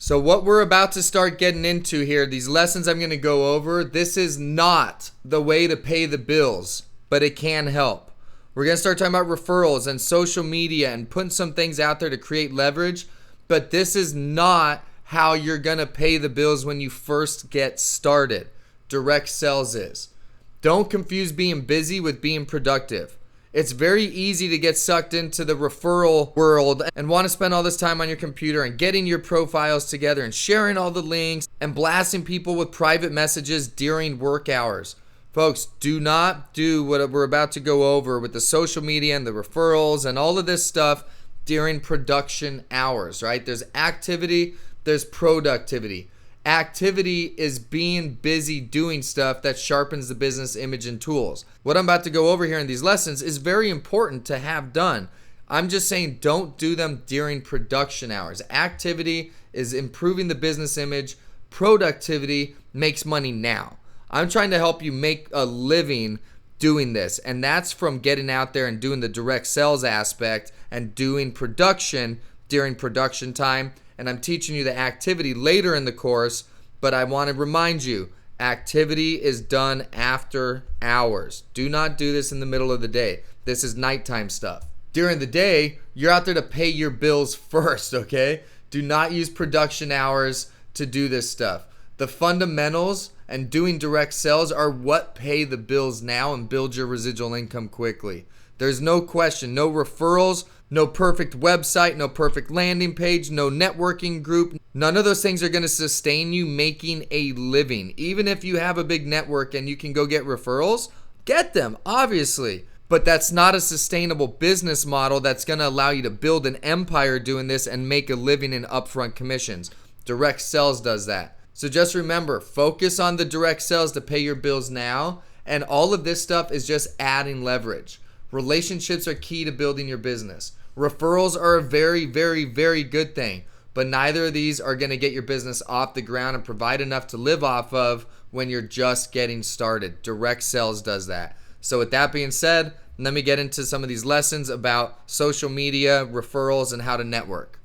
So what we're about to start getting into here, these lessons I'm going to go over, this is not the way to pay the bills, but it can help. We're going to start talking about referrals and social media and putting some things out there to create leverage, but this is not how you're going to pay the bills when you first get started. Direct sales is. Don't confuse being busy with being productive. It's very easy to get sucked into the referral world and want to spend all this time on your computer and getting your profiles together and sharing all the links and blasting people with private messages during work hours. Folks, do not do what we're about to go over with the social media and the referrals and all of this stuff during production hours, right? There's activity, there's productivity. Activity is being busy doing stuff that sharpens the business image and tools. What I'm about to go over here in these lessons is very important to have done. I'm just saying don't do them during production hours. Activity is improving the business image. Productivity makes money now. I'm trying to help you make a living doing this, and that's from getting out there and doing the direct sales aspect and doing production during production time. And I'm teaching you the activity later in the course, but I want to remind you, activity is done after hours. Do not do this in the middle of the day. This is nighttime stuff. During the day, you're out there to pay your bills first, okay? Do not use production hours to do this stuff. The fundamentals and doing direct sales are what pay the bills now and build your residual income quickly. There's no question, no referrals, no perfect website, no perfect landing page, no networking group. None of those things are going to sustain you making a living. Even if you have a big network and you can go get referrals, get them, obviously. But that's not a sustainable business model that's going to allow you to build an empire doing this and make a living in upfront commissions. Direct sales does that. So just remember, focus on the direct sales to pay your bills now. And all of this stuff is just adding leverage. Relationships are key to building your business. Referrals are a very, very, very good thing, but neither of these are going to get your business off the ground and provide enough to live off of when you're just getting started. Direct sales does that. So with that being said, let me get into some of these lessons about social media, referrals, and how to network.